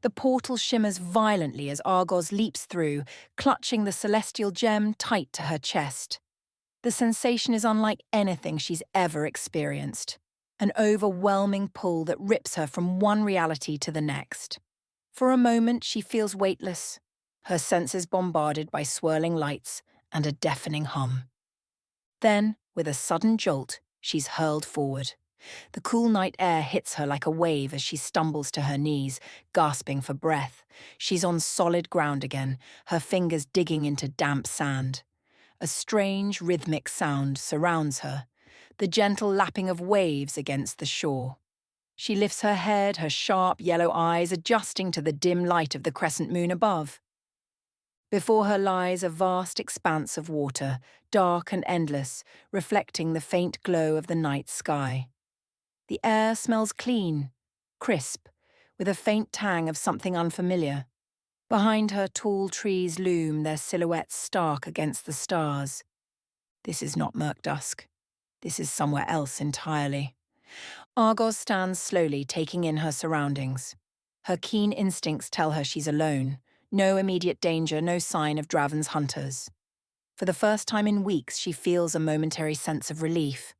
The portal shimmers violently as Argoz leaps through, clutching the celestial gem tight to her chest. The sensation is unlike anything she's ever experienced, an overwhelming pull that rips her from one reality to the next. For a moment, she feels weightless, her senses bombarded by swirling lights and a deafening hum. Then, with a sudden jolt, she's hurled forward. The cool night air hits her like a wave as she stumbles to her knees, gasping for breath. She's on solid ground again, her fingers digging into damp sand. A strange, rhythmic sound surrounds her, the gentle lapping of waves against the shore. She lifts her head, her sharp yellow eyes adjusting to the dim light of the crescent moon above. Before her lies a vast expanse of water, dark and endless, reflecting the faint glow of the night sky. The air smells clean, crisp, with a faint tang of something unfamiliar. Behind her, tall trees loom, their silhouettes stark against the stars. This is not murk dusk. This is somewhere else entirely. Argoz stands slowly, taking in her surroundings. Her keen instincts tell her she's alone. No immediate danger, no sign of Draven's hunters. For the first time in weeks, she feels a momentary sense of relief.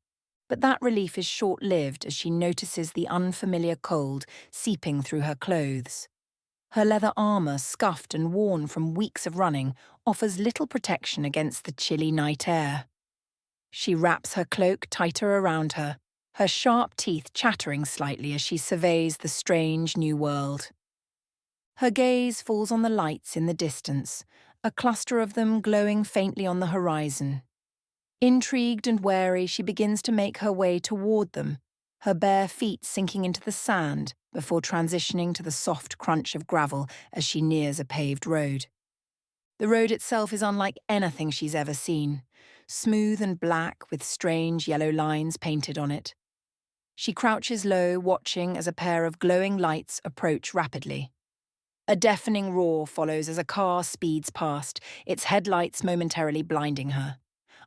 But that relief is short-lived as she notices the unfamiliar cold seeping through her clothes. Her leather armor, scuffed and worn from weeks of running, offers little protection against the chilly night air. She wraps her cloak tighter around her, her sharp teeth chattering slightly as she surveys the strange new world. Her gaze falls on the lights in the distance, a cluster of them glowing faintly on the horizon. Intrigued and wary, she begins to make her way toward them, her bare feet sinking into the sand before transitioning to the soft crunch of gravel as she nears a paved road. The road itself is unlike anything she's ever seen, smooth and black with strange yellow lines painted on it. She crouches low, watching as a pair of glowing lights approach rapidly. A deafening roar follows as a car speeds past, its headlights momentarily blinding her.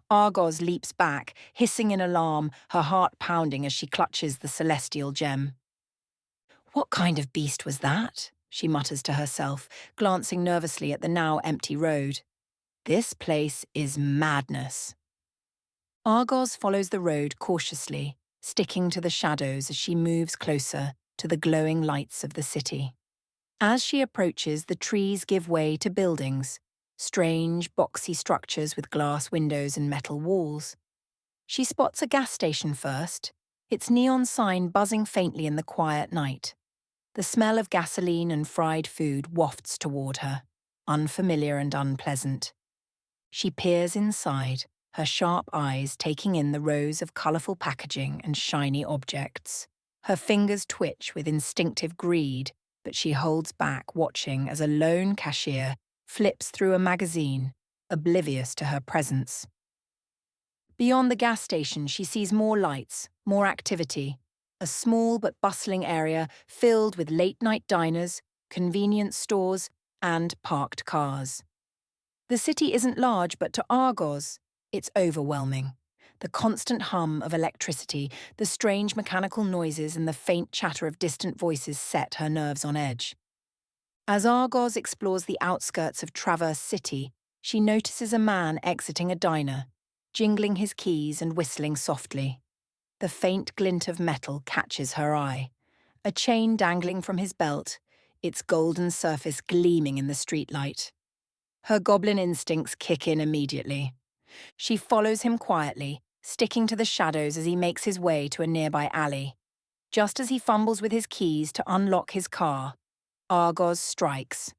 Argoz leaps back, hissing in alarm, her heart pounding as she clutches the celestial gem. What kind of beast was that? She mutters to herself, glancing nervously at the now empty road. This place is madness. Argoz follows the road cautiously, sticking to the shadows as she moves closer to the glowing lights of the city. As she approaches, the trees give way to buildings, strange, boxy structures with glass windows and metal walls. She spots a gas station first, its neon sign buzzing faintly in the quiet night. The smell of gasoline and fried food wafts toward her, unfamiliar and unpleasant. She peers inside, her sharp eyes taking in the rows of colourful packaging and shiny objects. Her fingers twitch with instinctive greed, but she holds back, watching as a lone cashier flips through a magazine, oblivious to her presence. Beyond the gas station, she sees more lights, more activity, a small but bustling area filled with late-night diners, convenience stores, and parked cars. The city isn't large, but to Argoz, it's overwhelming. The constant hum of electricity, the strange mechanical noises, and the faint chatter of distant voices set her nerves on edge. As Argoz explores the outskirts of Traverse City, she notices a man exiting a diner, jingling his keys and whistling softly. The faint glint of metal catches her eye. A chain dangling from his belt, its golden surface gleaming in the streetlight. Her goblin instincts kick in immediately. She follows him quietly, sticking to the shadows as he makes his way to a nearby alley. Just as he fumbles with his keys to unlock his car, Argoz strikes.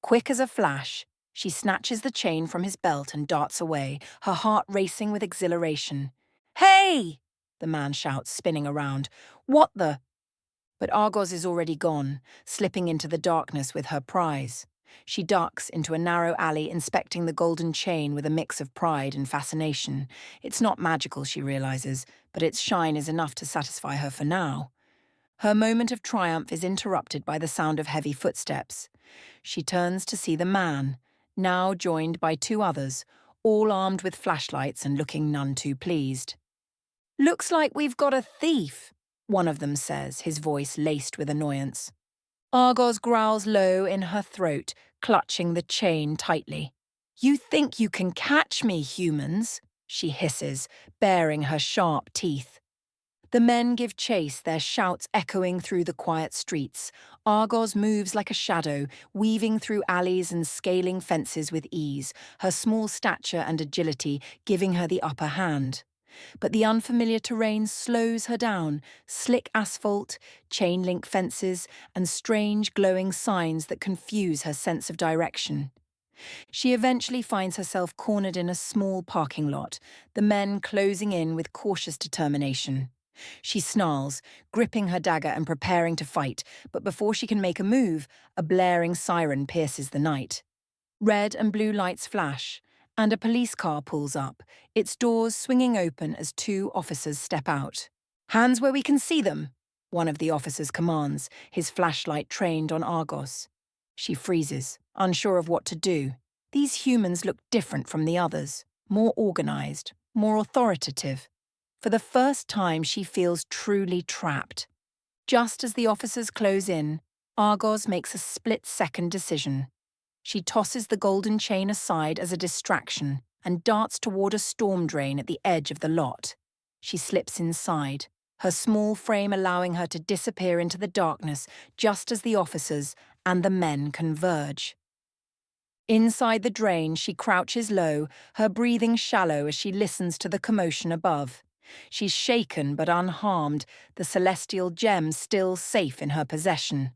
Quick as a flash, she snatches the chain from his belt and darts away, her heart racing with exhilaration. "Hey!" the man shouts, spinning around. "What the—" But Argoz is already gone, slipping into the darkness with her prize. She ducks into a narrow alley, inspecting the golden chain with a mix of pride and fascination. It's not magical, she realizes, but its shine is enough to satisfy her for now. Her moment of triumph is interrupted by the sound of heavy footsteps. She turns to see the man, now joined by two others, all armed with flashlights and looking none too pleased. "Looks like we've got a thief," one of them says, his voice laced with annoyance. Argoz growls low in her throat, clutching the chain tightly. "You think you can catch me, humans?" she hisses, baring her sharp teeth. The men give chase, their shouts echoing through the quiet streets. Argoz moves like a shadow, weaving through alleys and scaling fences with ease, her small stature and agility giving her the upper hand. But the unfamiliar terrain slows her down, slick asphalt, chain-link fences, and strange glowing signs that confuse her sense of direction. She eventually finds herself cornered in a small parking lot, the men closing in with cautious determination. She snarls, gripping her dagger and preparing to fight, but before she can make a move, a blaring siren pierces the night. Red and blue lights flash, and a police car pulls up, its doors swinging open as two officers step out. "Hands where we can see them," one of the officers commands, his flashlight trained on Argos. She freezes, unsure of what to do. These humans look different from the others, more organized, more authoritative. For the first time, she feels truly trapped. Just as the officers close in, Argos makes a split-second decision. She tosses the golden chain aside as a distraction and darts toward a storm drain at the edge of the lot. She slips inside, her small frame allowing her to disappear into the darkness just as the officers and the men converge. Inside the drain, she crouches low, her breathing shallow as she listens to the commotion above. She's shaken but unharmed, the celestial gem still safe in her possession.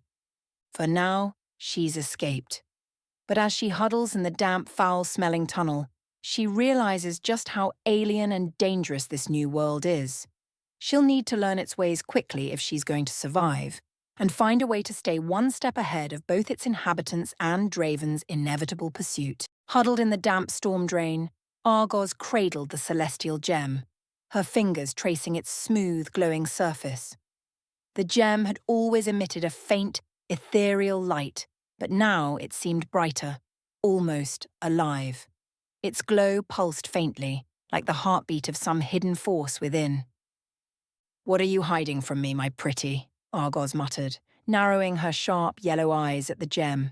For now, she's escaped. But as she huddles in the damp, foul-smelling tunnel, she realizes just how alien and dangerous this new world is. She'll need to learn its ways quickly if she's going to survive, and find a way to stay one step ahead of both its inhabitants and Draven's inevitable pursuit. Huddled in the damp storm drain, Argoz cradled the celestial gem, her fingers tracing its smooth, glowing surface. The gem had always emitted a faint, ethereal light, but now it seemed brighter, almost alive. Its glow pulsed faintly, like the heartbeat of some hidden force within. "What are you hiding from me, my pretty?" Argoz muttered, narrowing her sharp yellow eyes at the gem.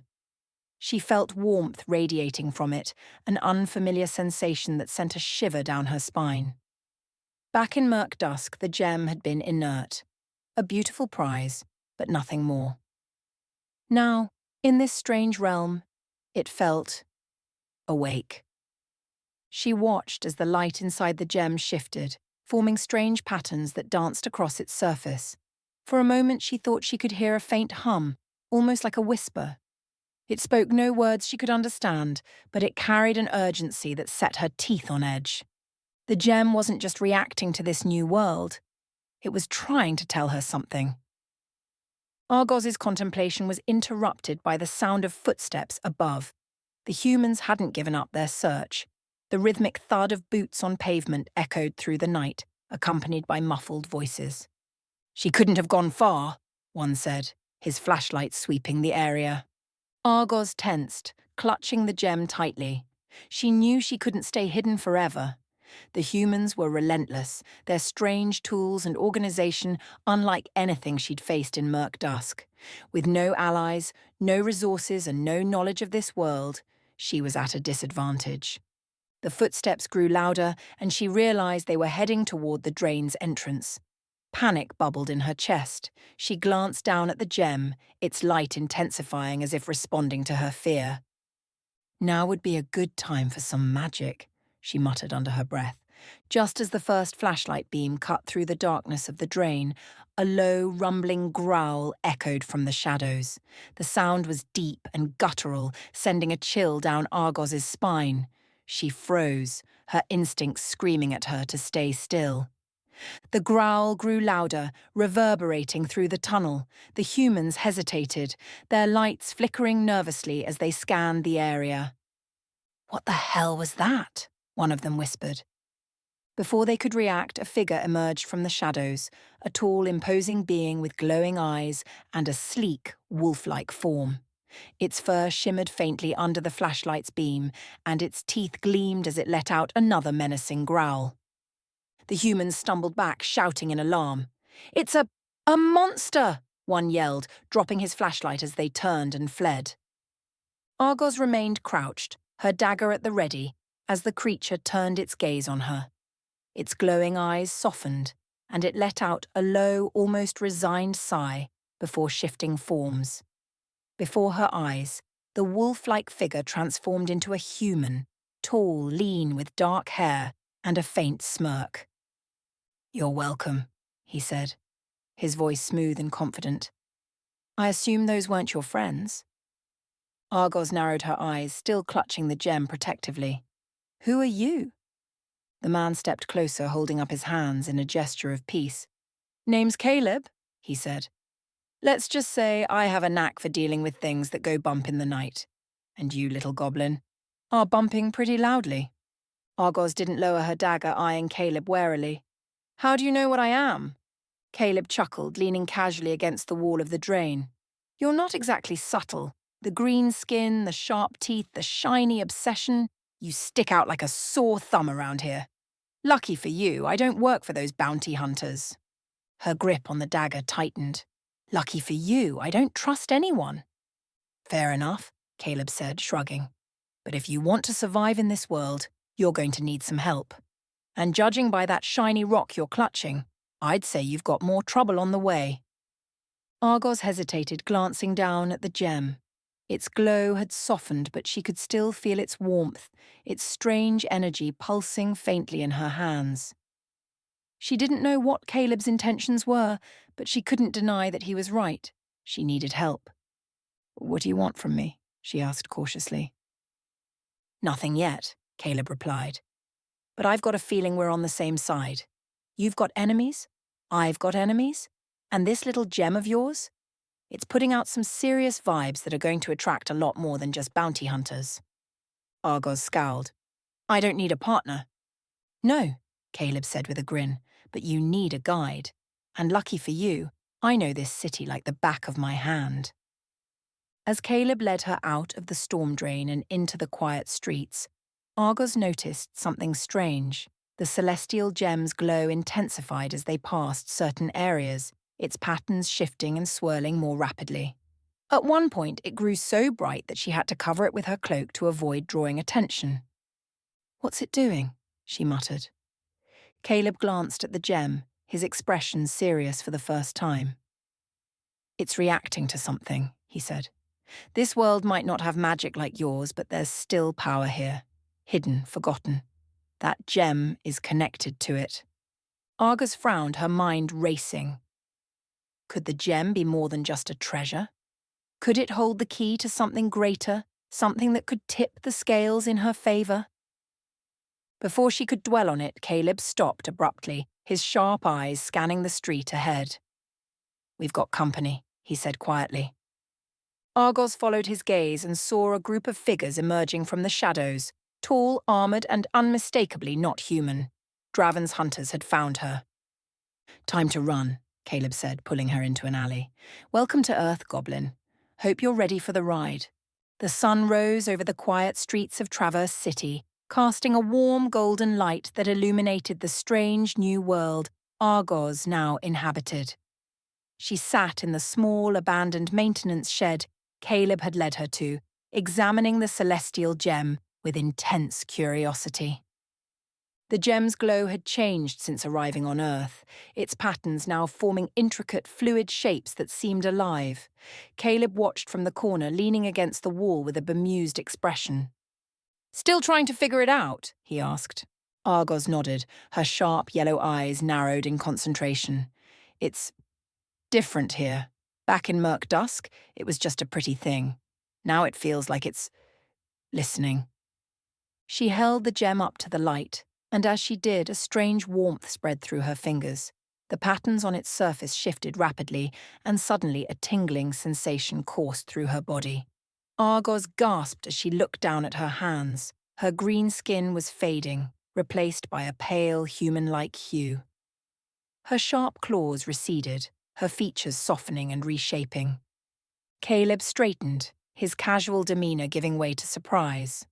She felt warmth radiating from it, an unfamiliar sensation that sent a shiver down her spine. Back in murk dusk, the gem had been inert. A beautiful prize, but nothing more. Now, in this strange realm, it felt awake. She watched as the light inside the gem shifted, forming strange patterns that danced across its surface. For a moment she thought she could hear a faint hum, almost like a whisper. It spoke no words she could understand, but it carried an urgency that set her teeth on edge. The gem wasn't just reacting to this new world, it was trying to tell her something. Argos's contemplation was interrupted by the sound of footsteps above. The humans hadn't given up their search. The rhythmic thud of boots on pavement echoed through the night, accompanied by muffled voices. "She couldn't have gone far," one said, his flashlight sweeping the area. Argoz tensed, clutching the gem tightly. She knew she couldn't stay hidden forever. The humans were relentless, their strange tools and organization unlike anything she'd faced in murk dusk. With no allies, no resources, and no knowledge of this world, she was at a disadvantage. The footsteps grew louder, and she realized they were heading toward the drain's entrance. Panic bubbled in her chest. She glanced down at the gem, its light intensifying as if responding to her fear. "Now would be a good time for some magic," she muttered under her breath. Just as the first flashlight beam cut through the darkness of the drain, a low, rumbling growl echoed from the shadows. The sound was deep and guttural, sending a chill down Argos's spine. She froze, her instincts screaming at her to stay still. The growl grew louder, reverberating through the tunnel. The humans hesitated, their lights flickering nervously as they scanned the area. "What the hell was that?" one of them whispered. Before they could react, a figure emerged from the shadows, a tall, imposing being with glowing eyes and a sleek, wolf-like form. Its fur shimmered faintly under the flashlight's beam, and its teeth gleamed as it let out another menacing growl. The humans stumbled back, shouting in alarm. "It's a monster!" one yelled, dropping his flashlight as they turned and fled. Argoz remained crouched, her dagger at the ready, as the creature turned its gaze on her. Its glowing eyes softened, and it let out a low, almost resigned sigh before shifting forms. Before her eyes, the wolf-like figure transformed into a human, tall, lean, with dark hair and a faint smirk. "You're welcome," he said, his voice smooth and confident. "I assume those weren't your friends?" Argoz narrowed her eyes, still clutching the gem protectively. "Who are you?" The man stepped closer, holding up his hands in a gesture of peace. "Name's Caleb," he said. "Let's just say I have a knack for dealing with things that go bump in the night. And you, little goblin, are bumping pretty loudly." Argoz didn't lower her dagger, eyeing Caleb warily. "How do you know what I am?" Caleb chuckled, leaning casually against the wall of the drain. "You're not exactly subtle. The green skin, the sharp teeth, the shiny obsession. You stick out like a sore thumb around here. Lucky for you, I don't work for those bounty hunters." Her grip on the dagger tightened. "Lucky for you, I don't trust anyone." "Fair enough," Caleb said, shrugging. "But if you want to survive in this world, you're going to need some help. And judging by that shiny rock you're clutching, I'd say you've got more trouble on the way." Argoz hesitated, glancing down at the gem. Its glow had softened, but she could still feel its warmth, its strange energy pulsing faintly in her hands. She didn't know what Caleb's intentions were, but she couldn't deny that he was right. She needed help. "What do you want from me?" she asked cautiously. "Nothing yet," Caleb replied. "But I've got a feeling we're on the same side. You've got enemies, I've got enemies, and this little gem of yours, it's putting out some serious vibes that are going to attract a lot more than just bounty hunters." Argoz scowled. "I don't need a partner." "No," Caleb said with a grin, "but you need a guide. And lucky for you, I know this city like the back of my hand." As Caleb led her out of the storm drain and into the quiet streets, Argoz noticed something strange. The celestial gem's glow intensified as they passed certain areas, its patterns shifting and swirling more rapidly. At one point, it grew so bright that she had to cover it with her cloak to avoid drawing attention. "What's it doing?" she muttered. Caleb glanced at the gem, his expression serious for the first time. "It's reacting to something," he said. "This world might not have magic like yours, but there's still power here. Hidden, forgotten. That gem is connected to it." Argoz frowned, her mind racing. Could the gem be more than just a treasure? Could it hold the key to something greater, something that could tip the scales in her favor? Before she could dwell on it, Caleb stopped abruptly, his sharp eyes scanning the street ahead. "We've got company," he said quietly. Argoz followed his gaze and saw a group of figures emerging from the shadows, tall, armored, and unmistakably not human. Draven's hunters had found her. "Time to run," Caleb said, pulling her into an alley. "Welcome to Earth, Goblin. Hope you're ready for the ride." The sun rose over the quiet streets of Traverse City, casting a warm golden light that illuminated the strange new world Argoz now inhabited. She sat in the small, abandoned maintenance shed Caleb had led her to, examining the celestial gem with intense curiosity. The gem's glow had changed since arriving on Earth, its patterns now forming intricate, fluid shapes that seemed alive. Caleb watched from the corner, leaning against the wall with a bemused expression. "Still trying to figure it out?" he asked. Argoz nodded, her sharp yellow eyes narrowed in concentration. "It's different here. Back in murk dusk, it was just a pretty thing. Now it feels like it's listening." She held the gem up to the light, and as she did, a strange warmth spread through her fingers. The patterns on its surface shifted rapidly, and suddenly a tingling sensation coursed through her body. Argoz gasped as she looked down at her hands. Her green skin was fading, replaced by a pale, human-like hue. Her sharp claws receded, her features softening and reshaping. Caleb straightened, his casual demeanor giving way to surprise.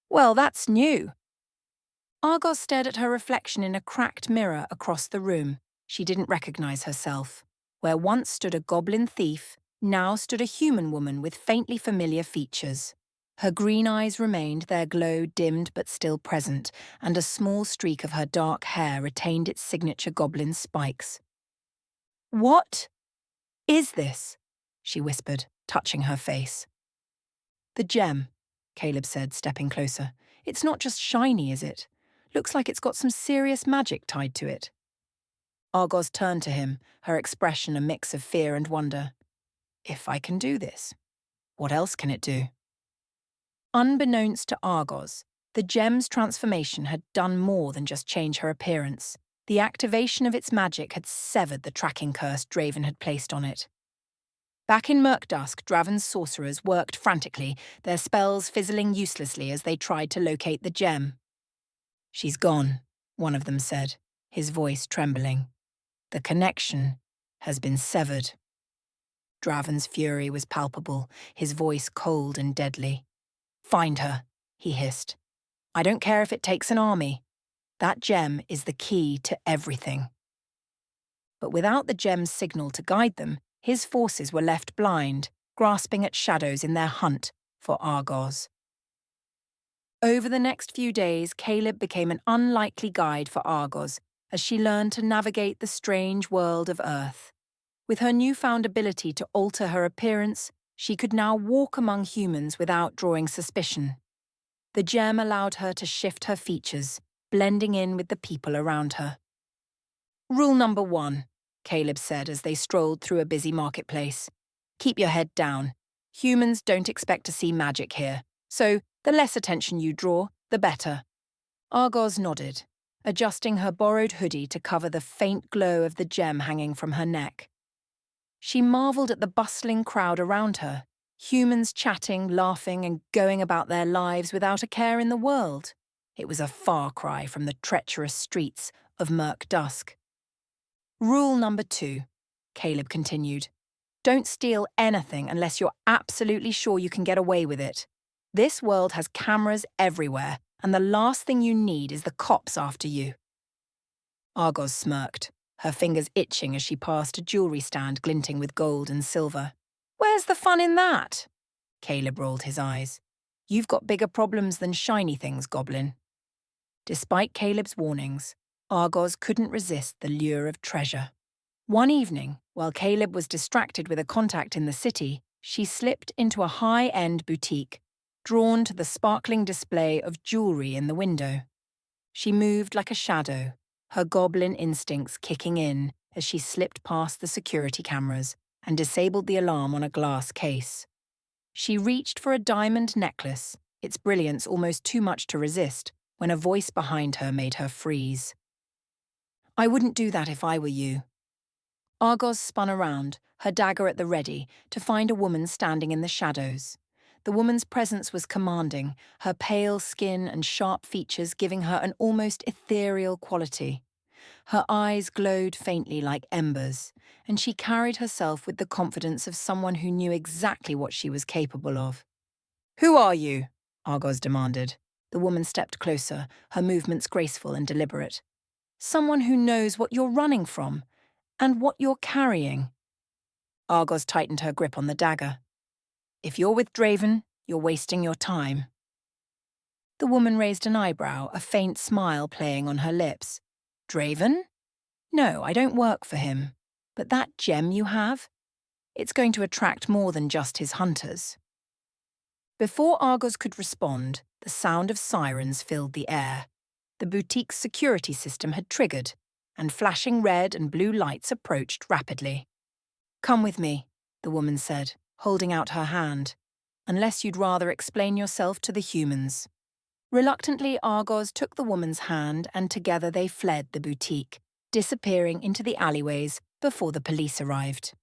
"Well, that's new." Argoz stared at her reflection in a cracked mirror across the room. She didn't recognize herself. Where once stood a goblin thief, now stood a human woman with faintly familiar features. Her green eyes remained, their glow dimmed but still present, and a small streak of her dark hair retained its signature goblin spikes. "What is this?" she whispered, touching her face. "The gem," Caleb said, stepping closer. "It's not just shiny, is it? Looks like it's got some serious magic tied to it." Argoz turned to him, her expression a mix of fear and wonder. "If I can do this, what else can it do?" Unbeknownst to Argoz, the gem's transformation had done more than just change her appearance. The activation of its magic had severed the tracking curse Draven had placed on it. Back in Murkdusk, Draven's sorcerers worked frantically, their spells fizzling uselessly as they tried to locate the gem. "She's gone," one of them said, his voice trembling. "The connection has been severed." Draven's fury was palpable, his voice cold and deadly. "Find her," he hissed. "I don't care if it takes an army. That gem is the key to everything." But without the gem's signal to guide them, his forces were left blind, grasping at shadows in their hunt for Argoz. Over the next few days, Caleb became an unlikely guide for Argoz as she learned to navigate the strange world of Earth. With her newfound ability to alter her appearance, she could now walk among humans without drawing suspicion. The gem allowed her to shift her features, blending in with the people around her. "Rule number 1, Caleb said as they strolled through a busy marketplace. "Keep your head down. Humans don't expect to see magic here, so the less attention you draw, the better." Argoz nodded, adjusting her borrowed hoodie to cover the faint glow of the gem hanging from her neck. She marvelled at the bustling crowd around her, humans chatting, laughing, and going about their lives without a care in the world. It was a far cry from the treacherous streets of Murkdusk. "Rule number 2, Caleb continued. "Don't steal anything unless you're absolutely sure you can get away with it. This world has cameras everywhere, and the last thing you need is the cops after you." Argoz smirked, her fingers itching as she passed a jewellery stand glinting with gold and silver. "Where's the fun in that?" Caleb rolled his eyes. "You've got bigger problems than shiny things, Goblin." Despite Caleb's warnings, Argoz couldn't resist the lure of treasure. One evening, while Caleb was distracted with a contact in the city, she slipped into a high-end boutique, drawn to the sparkling display of jewellery in the window. She moved like a shadow, her goblin instincts kicking in as she slipped past the security cameras and disabled the alarm on a glass case. She reached for a diamond necklace, its brilliance almost too much to resist, when a voice behind her made her freeze. "I wouldn't do that if I were you." Argoz spun around, her dagger at the ready, to find a woman standing in the shadows. The woman's presence was commanding, her pale skin and sharp features giving her an almost ethereal quality. Her eyes glowed faintly like embers, and she carried herself with the confidence of someone who knew exactly what she was capable of. "Who are you?" Argoz demanded. The woman stepped closer, her movements graceful and deliberate. "Someone who knows what you're running from, and what you're carrying." Argoz tightened her grip on the dagger. "If you're with Draven, you're wasting your time." The woman raised an eyebrow, a faint smile playing on her lips. "Draven? No, I don't work for him. But that gem you have? It's going to attract more than just his hunters." Before Argoz could respond, the sound of sirens filled the air. The boutique's security system had triggered, and flashing red and blue lights approached rapidly. "Come with me," the woman said, holding out her hand, "unless you'd rather explain yourself to the humans." Reluctantly, Argoz took the woman's hand and together they fled the boutique, disappearing into the alleyways before the police arrived.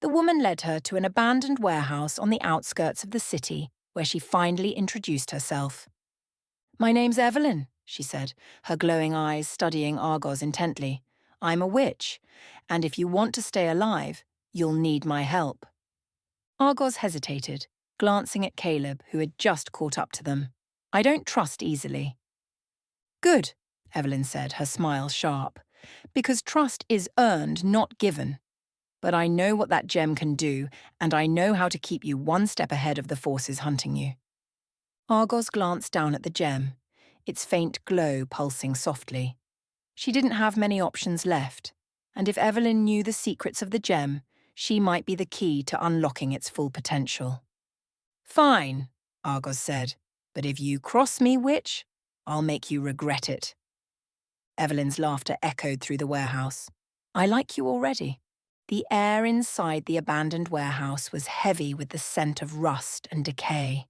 The woman led her to an abandoned warehouse on the outskirts of the city, where she finally introduced herself. "My name's Evelyn," she said, her glowing eyes studying Argoz intently. "I'm a witch, and if you want to stay alive, you'll need my help." Argoz hesitated, glancing at Caleb, who had just caught up to them. "I don't trust easily." "Good," Evelyn said, her smile sharp, "because trust is earned, not given. But I know what that gem can do, and I know how to keep you one step ahead of the forces hunting you." Argoz glanced down at the gem, its faint glow pulsing softly. She didn't have many options left, and if Evelyn knew the secrets of the gem, she might be the key to unlocking its full potential. "Fine," Argoz said, "but if you cross me, witch, I'll make you regret it." Evelyn's laughter echoed through the warehouse. "I like you already." The air inside the abandoned warehouse was heavy with the scent of rust and decay.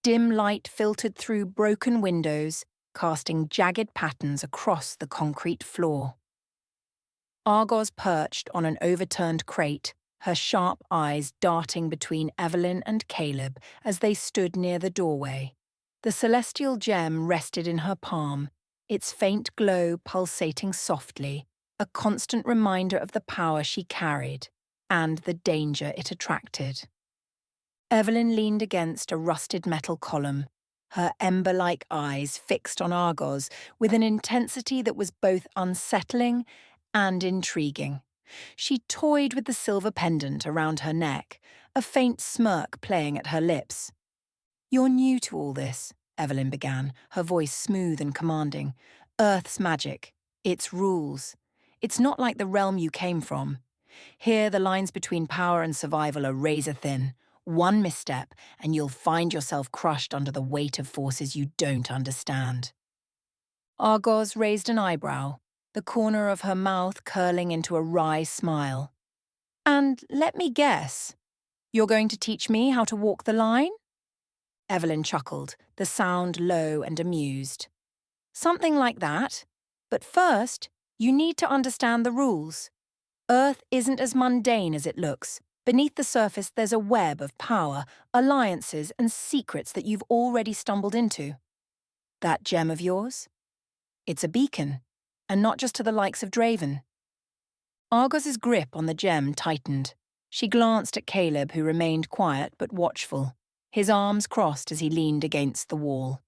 Dim light filtered through broken windows, casting jagged patterns across the concrete floor. Argoz perched on an overturned crate, her sharp eyes darting between Evelyn and Caleb as they stood near the doorway. The celestial gem rested in her palm, its faint glow pulsating softly, a constant reminder of the power she carried and the danger it attracted. Evelyn leaned against a rusted metal column, her ember-like eyes fixed on Argoz with an intensity that was both unsettling and intriguing. She toyed with the silver pendant around her neck, a faint smirk playing at her lips. "You're new to all this," Evelyn began, her voice smooth and commanding. "Earth's magic, its rules. It's not like the realm you came from. Here the lines between power and survival are razor-thin. One misstep, and you'll find yourself crushed under the weight of forces you don't understand." Argoz raised an eyebrow, the corner of her mouth curling into a wry smile. "And let me guess, you're going to teach me how to walk the line?" Evelyn chuckled, the sound low and amused. "Something like that. But first, you need to understand the rules. Earth isn't as mundane as it looks. Beneath the surface, there's a web of power, alliances, and secrets that you've already stumbled into. That gem of yours? It's a beacon, and not just to the likes of Draven." Argos's grip on the gem tightened. She glanced at Caleb, who remained quiet but watchful, his arms crossed as he leaned against the wall.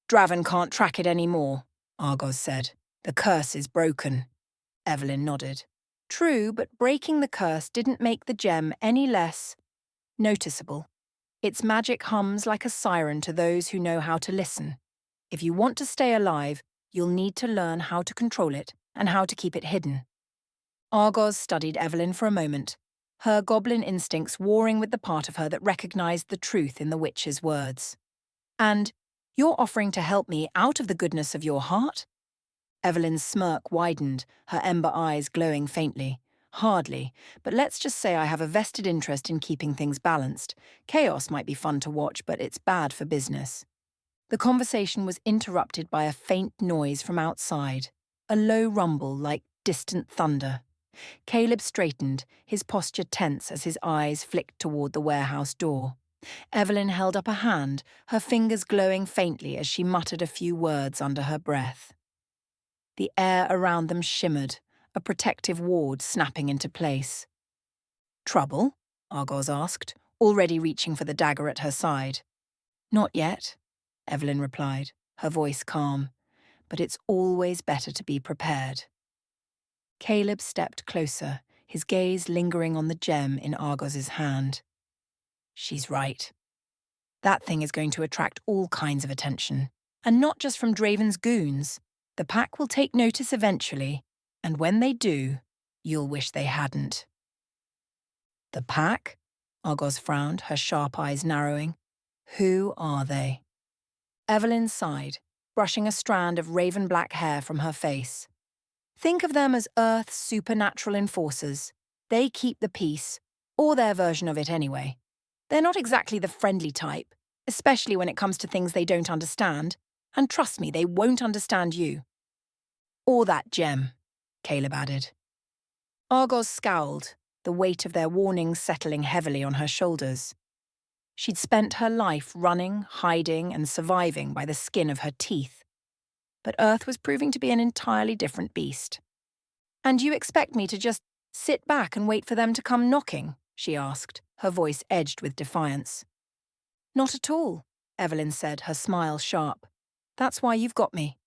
"Draven can't track it anymore," Argoz said. "The curse is broken." Evelyn nodded. "True, but breaking the curse didn't make the gem any less noticeable. Its magic hums like a siren to those who know how to listen. If you want to stay alive, you'll need to learn how to control it and how to keep it hidden." Argoz studied Evelyn for a moment, her goblin instincts warring with the part of her that recognized the truth in the witch's words. "And you're offering to help me out of the goodness of your heart?" Evelyn's smirk widened, her ember eyes glowing faintly. "Hardly, but let's just say I have a vested interest in keeping things balanced. Chaos might be fun to watch, but it's bad for business." The conversation was interrupted by a faint noise from outside, a low rumble like distant thunder. Caleb straightened, his posture tense as his eyes flicked toward the warehouse door. Evelyn held up a hand, her fingers glowing faintly as she muttered a few words under her breath. The air around them shimmered, a protective ward snapping into place. "Trouble?" Argoz asked, already reaching for the dagger at her side. "Not yet," Evelyn replied, her voice calm. "But it's always better to be prepared." Caleb stepped closer, his gaze lingering on the gem in Argoz's hand. "She's right. That thing is going to attract all kinds of attention, and not just from Draven's goons. The pack will take notice eventually, and when they do, you'll wish they hadn't." "The pack?" Argoz frowned, her sharp eyes narrowing. "Who are they?" Evelyn sighed, brushing a strand of raven-black hair from her face. "Think of them as Earth's supernatural enforcers. They keep the peace, or their version of it anyway. They're not exactly the friendly type, especially when it comes to things they don't understand, and trust me, they won't understand you." "Or that gem," Caleb added. Argoz scowled, the weight of their warnings settling heavily on her shoulders. She'd spent her life running, hiding, and surviving by the skin of her teeth. But Earth was proving to be an entirely different beast. "And you expect me to just sit back and wait for them to come knocking?" she asked, her voice edged with defiance. "Not at all," Evelyn said, her smile sharp. "That's why you've got me."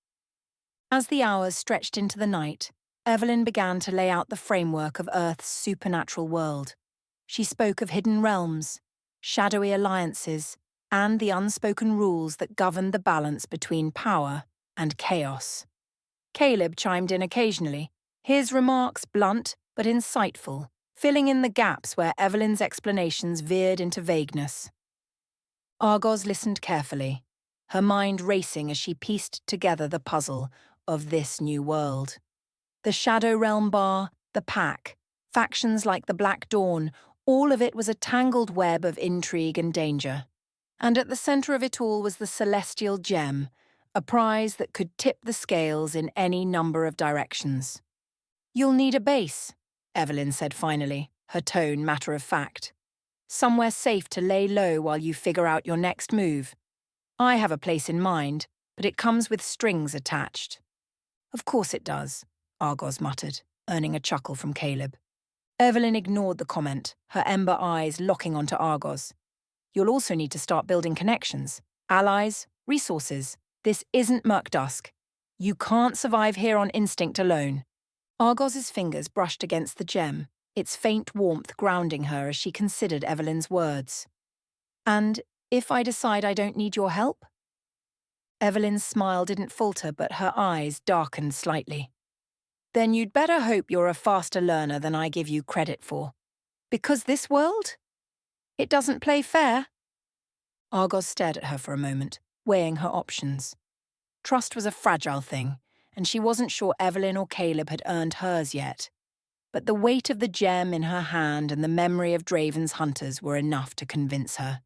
As the hours stretched into the night, Evelyn began to lay out the framework of Earth's supernatural world. She spoke of hidden realms, shadowy alliances, and the unspoken rules that governed the balance between power and chaos. Caleb chimed in occasionally, his remarks blunt but insightful, filling in the gaps where Evelyn's explanations veered into vagueness. Argoz listened carefully, her mind racing as she pieced together the puzzle of this new world. The Shadow Realm Bar, the Pack, factions like the Black Dawn, all of it was a tangled web of intrigue and danger. And at the center of it all was the Celestial Gem, a prize that could tip the scales in any number of directions. "You'll need a base," Evelyn said finally, her tone matter-of-fact. "Somewhere safe to lay low while you figure out your next move. I have a place in mind, but it comes with strings attached." "Of course it does," Argoz muttered, earning a chuckle from Caleb. Evelyn ignored the comment, her ember eyes locking onto Argoz. "You'll also need to start building connections, allies, resources. This isn't Murkdusk. You can't survive here on instinct alone." Argoz's fingers brushed against the gem, its faint warmth grounding her as she considered Evelyn's words. "And if I decide I don't need your help?" Evelyn's smile didn't falter, but her eyes darkened slightly. "Then you'd better hope you're a faster learner than I give you credit for. Because this world? It doesn't play fair." Argoz stared at her for a moment, weighing her options. Trust was a fragile thing, and she wasn't sure Evelyn or Caleb had earned hers yet. But the weight of the gem in her hand and the memory of Draven's hunters were enough to convince her.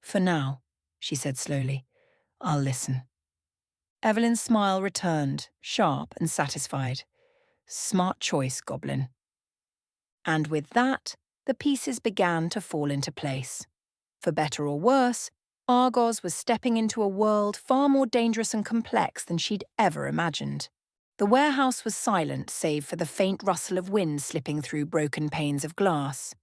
"For now," she said slowly, "I'll listen." Evelyn's smile returned, sharp and satisfied. "Smart choice, Goblin." And with that, the pieces began to fall into place. For better or worse, Argoz was stepping into a world far more dangerous and complex than she'd ever imagined. The warehouse was silent save for the faint rustle of wind slipping through broken panes of glass.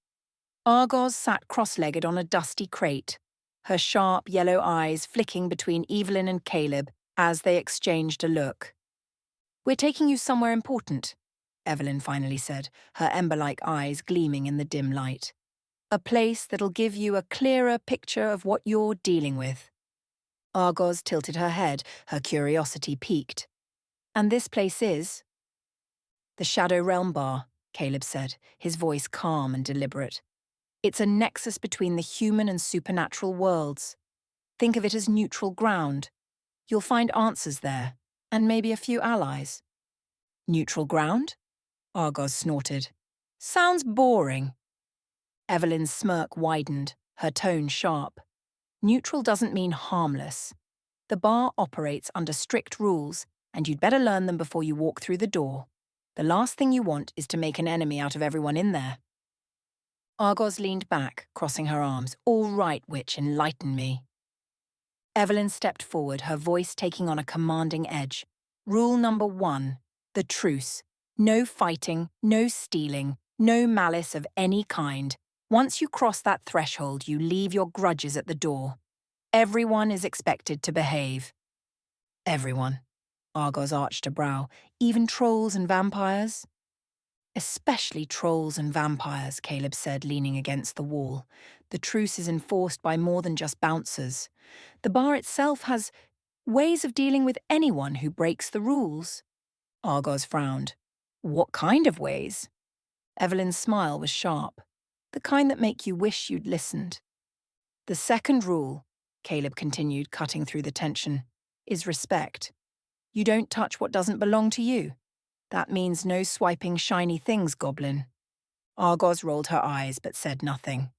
Argoz sat cross-legged on a dusty crate, her sharp yellow eyes flicking between Evelyn and Caleb as they exchanged a look. "We're taking you somewhere important," Evelyn finally said, her ember-like eyes gleaming in the dim light. "A place that'll give you a clearer picture of what you're dealing with." Argoz tilted her head, her curiosity piqued. "And this place is?" "The Shadow Realm Bar," Caleb said, his voice calm and deliberate. "It's a nexus between the human and supernatural worlds. Think of it as neutral ground. You'll find answers there, and maybe a few allies." "Neutral ground?" Argoz snorted. "Sounds boring." Evelyn's smirk widened, her tone sharp. "Neutral doesn't mean harmless. The bar operates under strict rules, and you'd better learn them before you walk through the door. The last thing you want is to make an enemy out of everyone in there." Argoz leaned back, crossing her arms. "All right, witch, enlighten me." Evelyn stepped forward, her voice taking on a commanding edge. "Rule number 1, the truce. No fighting, no stealing, no malice of any kind. Once you cross that threshold, you leave your grudges at the door. Everyone is expected to behave." "Everyone?" Argoz arched a brow. "Even trolls and vampires?" "Especially trolls and vampires," Caleb said, leaning against the wall. "The truce is enforced by more than just bouncers. The bar itself has ways of dealing with anyone who breaks the rules." Argoz frowned. "What kind of ways?" Evelyn's smile was sharp. "The kind that make you wish you'd listened." "The second rule," Caleb continued, cutting through the tension, "is respect. You don't touch what doesn't belong to you. That means no swiping shiny things, Goblin." Argoz rolled her eyes but said nothing.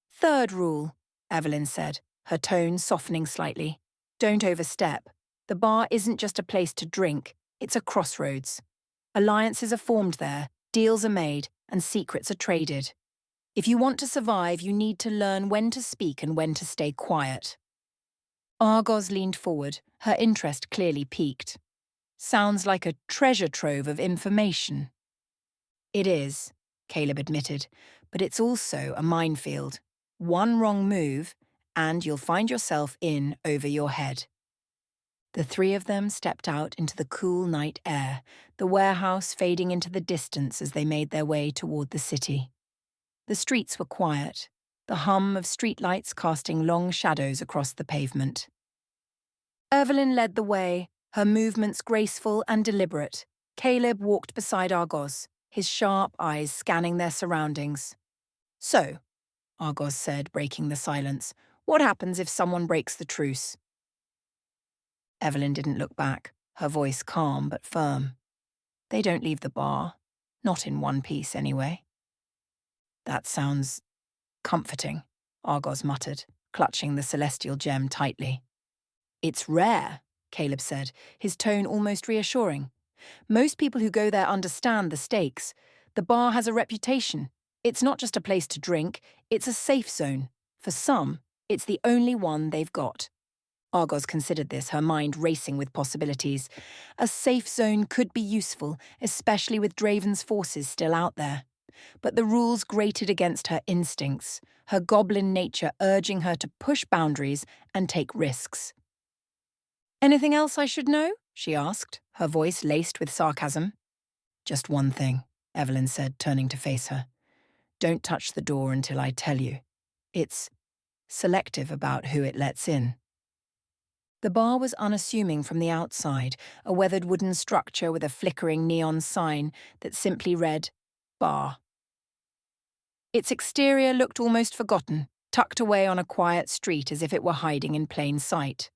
"Third rule," Evelyn said, her tone softening slightly. "Don't overstep. The bar isn't just a place to drink, it's a crossroads. Alliances are formed there, deals are made, and secrets are traded. If you want to survive, you need to learn when to speak and when to stay quiet." Argoz leaned forward, her interest clearly piqued. "Sounds like a treasure trove of information." "It is," Caleb admitted, "but it's also a minefield. One wrong move, and you'll find yourself in over your head." The three of them stepped out into the cool night air, the warehouse fading into the distance as they made their way toward the city. The streets were quiet, the hum of streetlights casting long shadows across the pavement. Evelyn led the way, her movements graceful and deliberate. Caleb walked beside Argoz, his sharp eyes scanning their surroundings. "So," Argoz said, breaking the silence, "what happens if someone breaks the truce?" Evelyn didn't look back, her voice calm but firm. "They don't leave the bar. Not in one piece, anyway." "That sounds comforting," Argoz muttered, clutching the celestial gem tightly. "It's rare," Caleb said, his tone almost reassuring. "Most people who go there understand the stakes. The bar has a reputation. It's not just a place to drink, it's a safe zone. For some, it's the only one they've got." Argoz considered this, her mind racing with possibilities. A safe zone could be useful, especially with Draven's forces still out there. But the rules grated against her instincts, her goblin nature urging her to push boundaries and take risks. "Anything else I should know?" she asked, her voice laced with sarcasm. "Just one thing," Evelyn said, turning to face her. "Don't touch the door until I tell you. It's selective about who it lets in." The bar was unassuming from the outside, a weathered wooden structure with a flickering neon sign that simply read, "Bar." Its exterior looked almost forgotten, tucked away on a quiet street as if it were hiding in plain sight.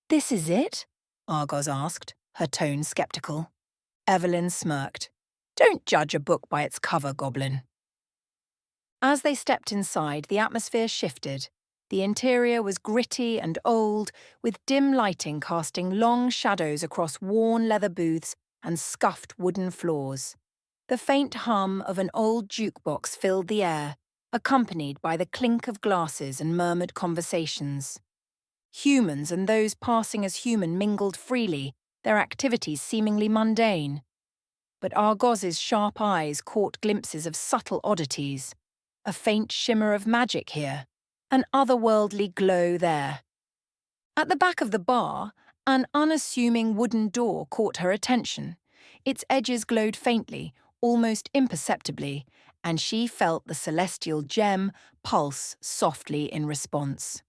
"This is it?" Argoz asked, her tone skeptical. Evelyn smirked. "Don't judge a book by its cover, Goblin." As they stepped inside, the atmosphere shifted. The interior was gritty and old, with dim lighting casting long shadows across worn leather booths and scuffed wooden floors. The faint hum of an old jukebox filled the air, accompanied by the clink of glasses and murmured conversations. Humans and those passing as human mingled freely, their activities seemingly mundane. But Argoz's sharp eyes caught glimpses of subtle oddities. A faint shimmer of magic here, an otherworldly glow there. At the back of the bar, an unassuming wooden door caught her attention. Its edges glowed faintly, almost imperceptibly, and she felt the celestial gem pulse softly in response.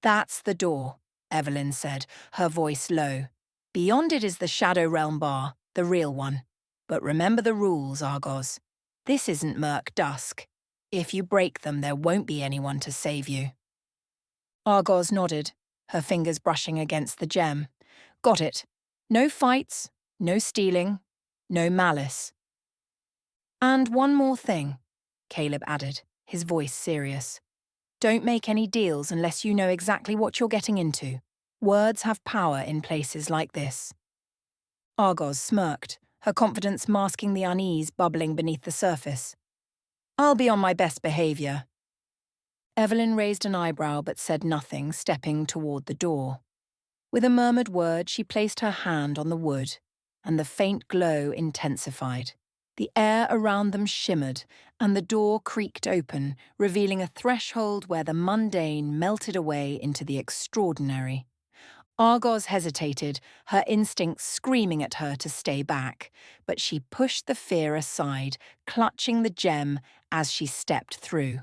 "That's the door," Evelyn said, her voice low. "Beyond it is the Shadow Realm bar, the real one. But remember the rules, Argoz. This isn't murk dusk. If you break them, there won't be anyone to save you." Argoz nodded, her fingers brushing against the gem. "Got it. No fights, no stealing, no malice." "And one more thing," Caleb added, his voice serious. "Don't make any deals unless you know exactly what you're getting into. Words have power in places like this." Argoz smirked, her confidence masking the unease bubbling beneath the surface. "I'll be on my best behavior." Evelyn raised an eyebrow but said nothing, stepping toward the door. With a murmured word, she placed her hand on the wood, and the faint glow intensified. The air around them shimmered, and the door creaked open, revealing a threshold where the mundane melted away into the extraordinary. Argoz hesitated, her instincts screaming at her to stay back, but she pushed the fear aside, clutching the gem as she stepped through.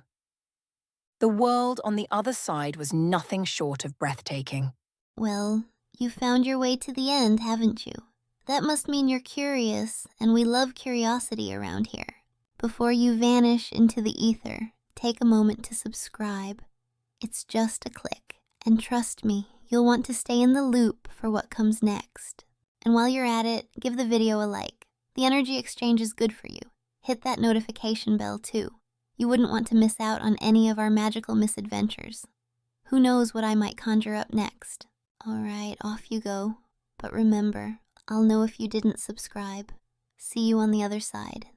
The world on the other side was nothing short of breathtaking. Well, you found your way to the end, haven't you? That must mean you're curious, and we love curiosity around here. Before you vanish into the ether, take a moment to subscribe. It's just a click, and trust me, you'll want to stay in the loop for what comes next. And while you're at it, give the video a like. The energy exchange is good for you. Hit that notification bell too. You wouldn't want to miss out on any of our magical misadventures. Who knows what I might conjure up next? Alright, off you go. But remember, I'll know if you didn't subscribe. See you on the other side.